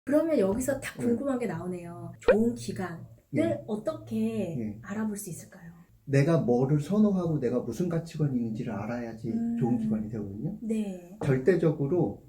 그러면 여기서 딱 네. 궁금한 게 나오네요. 좋은 기관을 예. 어떻게 예. 알아볼 수 있을까요? 내가 뭐를 선호하고 내가 무슨 가치관이 있는지를 알아야지 좋은 기관이 되거든요. 네. 절대적으로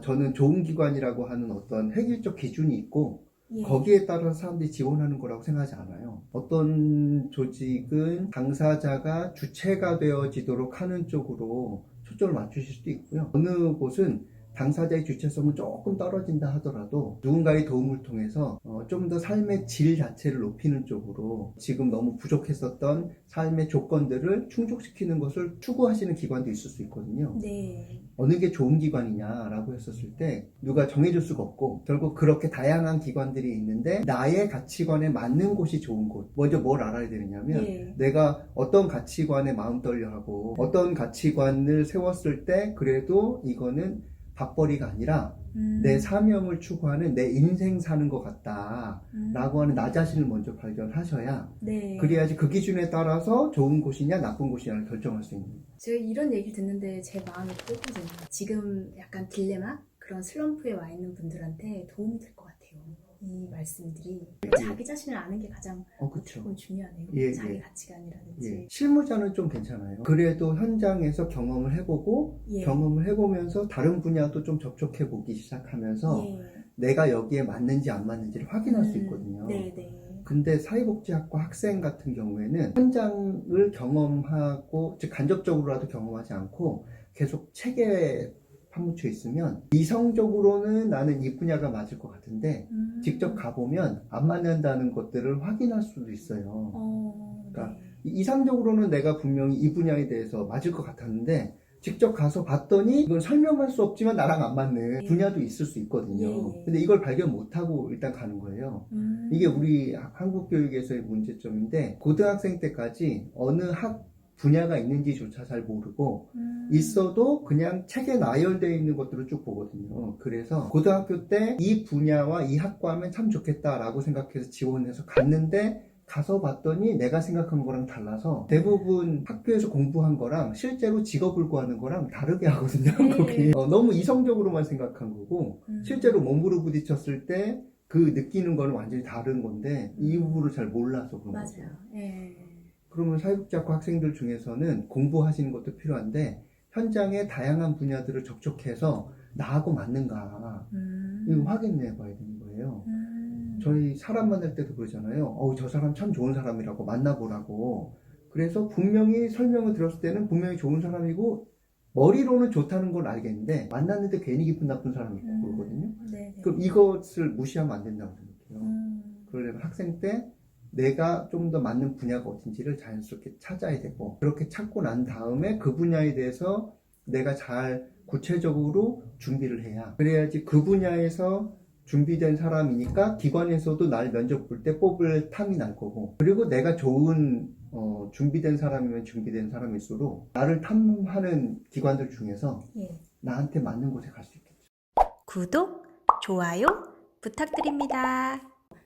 저는 좋은 기관이라고 하는 어떤 획일적 기준이 있고 예. 거기에 따라서 사람들이 지원하는 거라고 생각하지 않아요. 어떤 조직은 당사자가 주체가 되어지도록 하는 쪽으로 초점을 맞추실 수도 있고요. 어느 곳은 당사자의 주체성은 조금 떨어진다 하더라도 누군가의 도움을 통해서 좀 더 삶의 질 자체를 높이는 쪽으로 지금 너무 부족했었던 삶의 조건들을 충족시키는 것을 추구하시는 기관도 있을 수 있거든요. 네. 어느 게 좋은 기관이냐라고 했었을 때 누가 정해줄 수가 없고 결국 그렇게 다양한 기관들이 있는데 나의 가치관에 맞는 곳이 좋은 곳. 먼저 뭘 알아야 되느냐면 예. 내가 어떤 가치관에 마음 떨려하고 어떤 가치관을 세웠을 때 그래도 이거는 밥벌이가 아니라 내 사명을 추구하는 내 인생 사는 것 같다 라고 하는 나 자신을 먼저 발견하셔야 네. 그래야지 그 기준에 따라서 좋은 곳이냐 나쁜 곳이냐를 결정할 수 있는 거예요. 제가 이런 얘기를 듣는데 제 마음이 끓거든요. 지금 약간 딜레마? 그런 슬럼프에 와 있는 분들한테 도움이 될 것 같아요. 이 말씀들이 자기 자신을 아는 게 가장 그쵸. 조금 중요하네요. 예, 자기 예. 가치관이라든지. 예. 실무자는 좀 괜찮아요. 그래도 현장에서 경험을 해보고 예. 경험을 해보면서 다른 분야도 좀 접촉해보기 시작하면서 예. 내가 여기에 맞는지 안 맞는지를 확인할 수 있거든요. 네네. 근데 사회복지학과 학생 같은 경우에는 현장을 경험하고 즉 간접적으로라도 경험하지 않고 계속 책에 파묻혀 있으면 이성적으로는 나는 이 분야가 맞을 것 같은데 직접 가보면 안 맞는다는 것들을 확인할 수도 있어요. 그러니까 네. 이상적으로는 내가 분명히 이 분야에 대해서 맞을 것 같았는데 직접 가서 봤더니 이건 설명할 수 없지만 나랑 안 맞는 분야도 있을 수 있거든요. 예. 근데 이걸 발견 못하고 일단 가는 거예요. 이게 우리 한국 교육에서의 문제점인데 고등학생 때까지 어느 학 분야가 있는지조차 잘 모르고 있어도 그냥 책에 나열되어 있는 것들을 쭉 보거든요. 그래서 고등학교 때 이 분야와 이 학과 하면 참 좋겠다라고 생각해서 지원해서 갔는데 가서 봤더니 내가 생각한 거랑 달라서 대부분 학교에서 공부한 거랑 실제로 직업을 구하는 거랑 다르게 하거든요. 거기 너무 이성적으로만 생각한 거고 실제로 몸으로 부딪혔을 때 그 느끼는 거는 완전히 다른 건데 이 부분을 잘 몰라서 그런 거죠. 맞아요. 예. 그러면 사회복지학과 학생들 중에서는 공부하시는 것도 필요한데 현장의 다양한 분야들을 접촉해서 나하고 맞는가 이거 확인해 봐야 되는 거예요. 저희 사람 만날 때도 그러잖아요. 저 사람 참 좋은 사람이라고 만나보라고. 그래서 분명히 설명을 들었을 때는 분명히 좋은 사람이고 머리로는 좋다는 걸 알겠는데 만났는데 괜히 기분 나쁜 사람이 있고 그러거든요. 그럼 이것을 무시하면 안 된다고 생각해요. 그러려면 학생 때 내가 좀 더 맞는 분야가 어딘지를 자연스럽게 찾아야 되고 그렇게 찾고 난 다음에 그 분야에 대해서 내가 잘 구체적으로 준비를 해야 그래야지 그 분야에서 준비된 사람이니까 기관에서도 날 면접 볼 때 뽑을 탐이 날 거고 그리고 내가 좋은 준비된 사람이면 준비된 사람일수록 나를 탐하는 기관들 중에서 나한테 맞는 곳에 갈 수 있겠죠. 구독, 좋아요 부탁드립니다.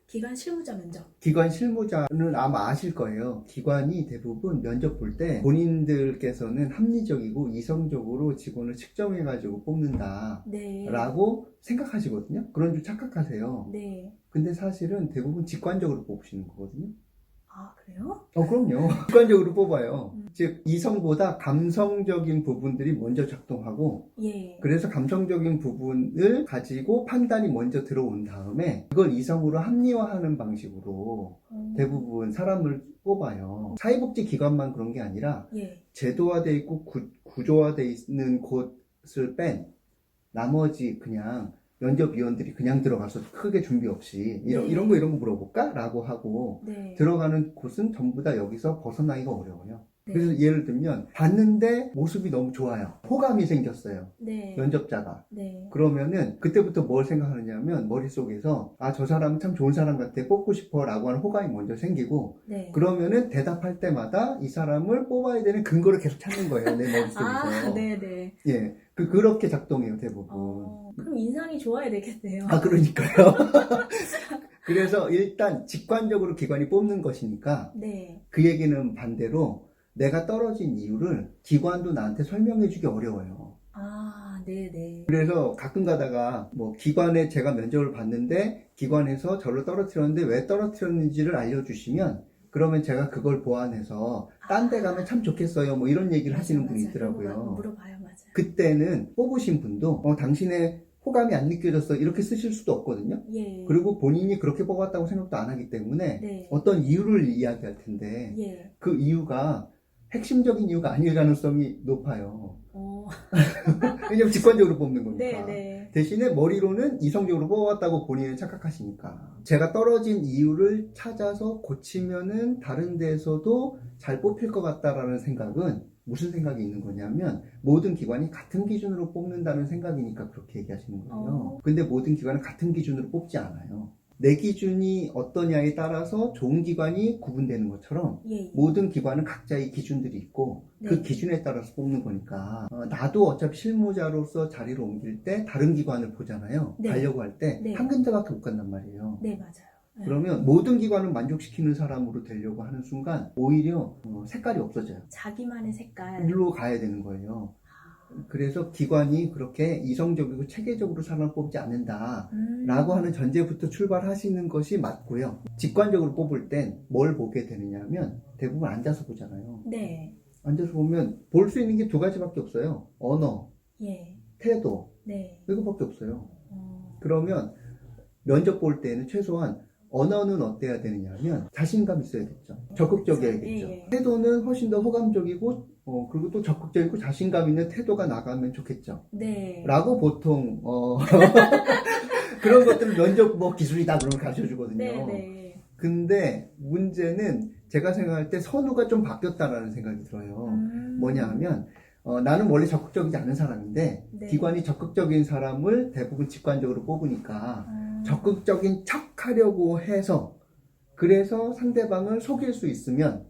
기관 실무자 면접. 기관 실무자는 아마 아실 거예요. 기관이 대부분 면접 볼 때 본인들께서는 합리적이고 이성적으로 직원을 측정해가지고 뽑는다 라고 생각하시거든요. 그런 줄 착각하세요. 네. 근데 사실은 대부분 직관적으로 뽑으시는 거거든요. 아, 그래요? 그럼요. 직관적으로 뽑아요. 즉 이성보다 감성적인 부분들이 먼저 작동하고 예. 그래서 감성적인 부분을 가지고 판단이 먼저 들어온 다음에 그걸 이성으로 합리화하는 방식으로 대부분 사람을 뽑아요. 사회복지기관만 그런 게 아니라 제도화되어 있고 구조화되어 있는 곳을 뺀 나머지 그냥 면접위원들이 그냥 들어가서 크게 준비 없이 이런 거 물어볼까? 라고 하고 들어가는 곳은 전부 다 여기서 벗어나기가 어려워요. 그래서 예를 들면 봤는데 모습이 너무 좋아요. 호감이 생겼어요. 면접자가. 그러면은 그때부터 뭘 생각하느냐면 머릿속에서 저 사람은 참 좋은 사람 같아 뽑고 싶어 라고 하는 호감이 먼저 생기고 그러면은 대답할 때마다 이 사람을 뽑아야 되는 근거를 계속 찾는 거예요. 내 머릿속에서. 네네. 예. 그렇게 작동해요, 대부분. 그럼 인상이 좋아야 되겠네요. 그러니까요. 그래서 일단 직관적으로 기관이 뽑는 것이니까 그 얘기는 반대로 내가 떨어진 이유를 기관도 나한테 설명해 주기 어려워요. 아, 네네. 그래서 가끔 가다가 뭐 기관에 제가 면접을 봤는데 기관에서 저를 떨어뜨렸는데 왜 떨어뜨렸는지를 알려주시면 그러면 제가 그걸 보완해서 딴 데 가면 참 좋겠어요. 뭐 이런 얘기를 하시는 분이 있더라고요. 물어봐요, 맞아요. 그때는 뽑으신 분도 당신의 호감이 안 느껴졌어 이렇게 쓰실 수도 없거든요. 예. 그리고 본인이 그렇게 뽑았다고 생각도 안 하기 때문에 네. 어떤 이유를 이야기할 텐데 예. 그 이유가 핵심적인 이유가 아닐 가능성이 높아요. 왜냐면 직관적으로 뽑는 거니까. 네네. 대신에 머리로는 이성적으로 뽑았다고 본인은 착각하시니까. 제가 떨어진 이유를 찾아서 고치면은 다른 데에서도 잘 뽑힐 것 같다라는 생각은 무슨 생각이 있는 거냐면 모든 기관이 같은 기준으로 뽑는다는 생각이니까 그렇게 얘기하시는 거예요. 근데 모든 기관은 같은 기준으로 뽑지 않아요. 내 기준이 어떠냐에 따라서 좋은 기관이 구분되는 것처럼 예. 모든 기관은 각자의 기준들이 있고 그 네. 기준에 따라서 뽑는 거니까 나도 어차피 실무자로서 자리를 옮길 때 다른 기관을 보잖아요. 네. 가려고 할 때 네. 한 군데밖에 못 간단 말이에요. 네, 맞아요. 네. 그러면 모든 기관을 만족시키는 사람으로 되려고 하는 순간 오히려 색깔이 없어져요. 자기만의 색깔. 일로 가야 되는 거예요. 그래서 기관이 그렇게 이성적이고 체계적으로 사람을 뽑지 않는다 라고 하는 전제부터 출발하시는 것이 맞고요. 직관적으로 뽑을 땐 뭘 보게 되느냐 하면 대부분 앉아서 보잖아요. 네. 앉아서 보면 볼 수 있는 게 두 가지밖에 없어요. 언어, 예. 태도, 네. 이거밖에 없어요. 그러면 면접 볼 때는 최소한 언어는 어때야 되느냐 하면 자신감 있어야겠죠. 적극적이어야겠죠. 예. 태도는 훨씬 더 호감적이고 그리고 또 적극적이고 자신감 있는 태도가 나가면 좋겠죠. 네. 라고 보통 그런 것들을 면접 뭐 기술이다 그러면 가르쳐주거든요. 네. 근데 문제는 제가 생각할 때 선우가 좀 바뀌었다라는 생각이 들어요. 뭐냐 하면 나는 원래 적극적이지 않은 사람인데 네. 기관이 적극적인 사람을 대부분 직관적으로 뽑으니까 적극적인 척 하려고 해서 그래서 상대방을 속일 수 있으면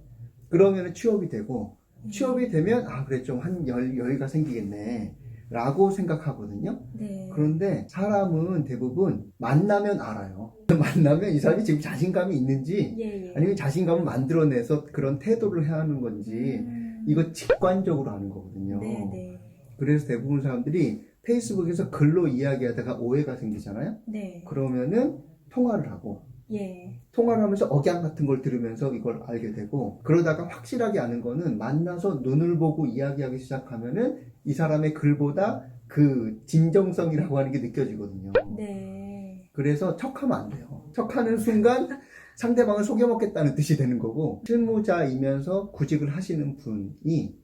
그러면 취업이 되고 취업이 되면 그래 좀 한 여유가 생기겠네 라고 생각하거든요. 네. 그런데 사람은 대부분 만나면 알아요. 만나면 이 사람이 지금 자신감이 있는지 예. 아니면 자신감을 만들어내서 그런 태도를 해야 하는 건지 이거 직관적으로 하는 거거든요. 네. 그래서 대부분 사람들이 페이스북에서 글로 이야기하다가 오해가 생기잖아요. 네. 그러면은 통화를 하고 예. 통화를 하면서 억양 같은 걸 들으면서 이걸 알게 되고 그러다가 확실하게 아는 거는 만나서 눈을 보고 이야기하기 시작하면은 이 사람의 글보다 그 진정성이라고 하는 게 느껴지거든요. 네. 그래서 척하면 안 돼요. 척하는 순간 상대방을 속여먹겠다는 뜻이 되는 거고 실무자이면서 구직을 하시는 분이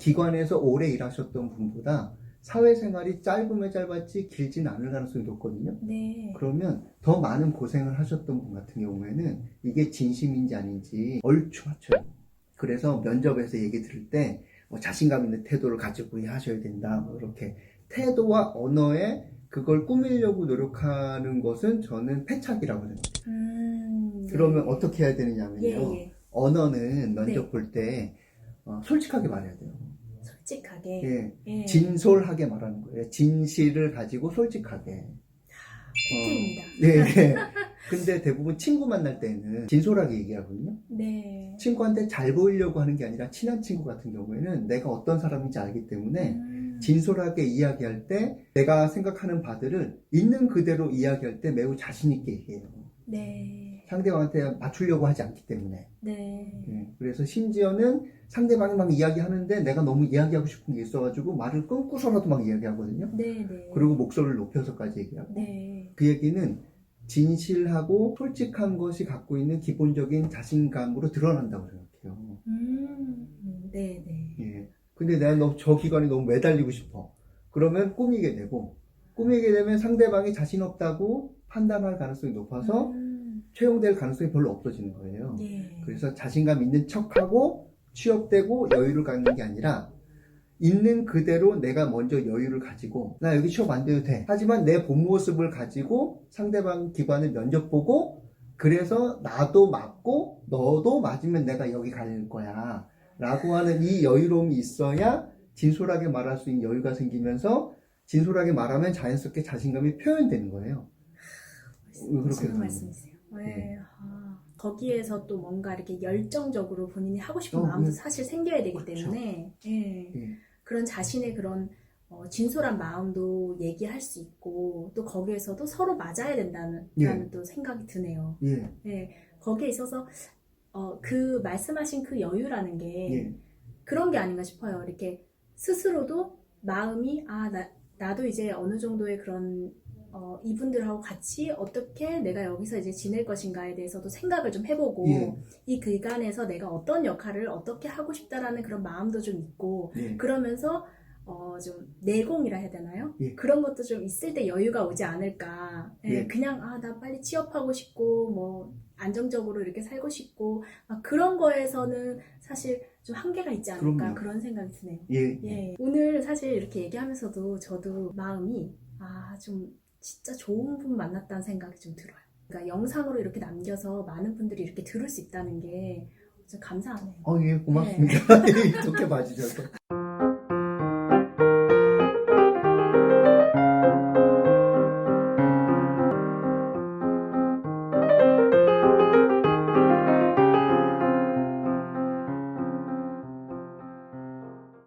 기관에서 오래 일하셨던 분보다 사회생활이 짧으면 짧았지 길진 않을 가능성이 높거든요. 네. 그러면 더 많은 고생을 하셨던 분 같은 경우에는 이게 진심인지 아닌지 얼추 맞춰요. 그래서 면접에서 얘기 들을 때 자신감 있는 태도를 가지고 하셔야 된다. 뭐 이렇게 태도와 언어에 그걸 꾸미려고 노력하는 것은 저는 패착이라고 생각해요. 네. 그러면 어떻게 해야 되느냐면요. 예. 언어는 면접 네. 볼 때 솔직하게 말해야 돼요. 솔직하게. 예. 진솔하게 말하는 거예요. 진실을 가지고 솔직하게. 팩트입니다. 예. 근데 대부분 친구 만날 때는 진솔하게 얘기하거든요. 네. 친구한테 잘 보이려고 하는 게 아니라 친한 친구 같은 경우에는 내가 어떤 사람인지 알기 때문에 진솔하게 이야기할 때 내가 생각하는 바들을 있는 그대로 이야기할 때 매우 자신 있게 얘기해요. 네. 상대방한테 맞추려고 하지 않기 때문에. 네. 예. 그래서 심지어는 상대방이 막 이야기하는데 내가 너무 이야기하고 싶은 게 있어가지고 말을 끊고서라도 막 이야기하거든요. 네. 그리고 목소리를 높여서까지 얘기하고. 네. 그 얘기는 진실하고 솔직한 것이 갖고 있는 기본적인 자신감으로 드러난다고 생각해요. 네. 예. 근데 내가 저 기관에 너무 매달리고 싶어. 그러면 꾸미게 되고, 꾸미게 되면 상대방이 자신 없다고 판단할 가능성이 높아서 채용될 가능성이 별로 없어지는 거예요. 예. 그래서 자신감 있는 척하고 취업되고 여유를 갖는 게 아니라 있는 그대로 내가 먼저 여유를 가지고 나 여기 취업 안 돼도 돼. 하지만 내 본 모습을 가지고 상대방 기관을 면접 보고 그래서 나도 맞고 너도 맞으면 내가 여기 갈 거야 라고 하는 이 여유로움이 있어야 진솔하게 말할 수 있는 여유가 생기면서 진솔하게 말하면 자연스럽게 자신감이 표현되는 거예요. 그렇게 무슨 말씀이세요? 네. 거기에서 또 뭔가 이렇게 열정적으로 본인이 하고 싶은 마음도 사실 생겨야 되기 그렇죠. 때문에 예. 그런 자신의 그런 진솔한 마음도 얘기할 수 있고 또 거기에서도 서로 맞아야 된다는 예. 또 생각이 드네요. 예. 네, 거기에 있어서 그 말씀하신 그 여유라는 게 예. 그런 게 아닌가 싶어요. 이렇게 스스로도 마음이 나도 이제 어느 정도의 그런 이분들하고 같이 어떻게 내가 여기서 이제 지낼 것인가에 대해서도 생각을 좀 해보고 예. 이 기간에서 내가 어떤 역할을 어떻게 하고 싶다라는 그런 마음도 좀 있고 예. 그러면서 좀 내공이라 해야 되나요? 예. 그런 것도 좀 있을 때 여유가 오지 않을까. 예, 예. 그냥 나 빨리 취업하고 싶고 뭐 안정적으로 이렇게 살고 싶고 그런 거에서는 사실 좀 한계가 있지 않을까 그럼요. 그런 생각이 드네요. 예. 예. 오늘 사실 이렇게 얘기하면서도 저도 마음이 좀 진짜 좋은 분 만났다는 생각이 좀 들어요. 그러니까 영상으로 이렇게 남겨서 많은 분들이 이렇게 들을 수 있다는 게 좀 감사하네요. 예, 고맙습니다. 좋게 봐주셔서.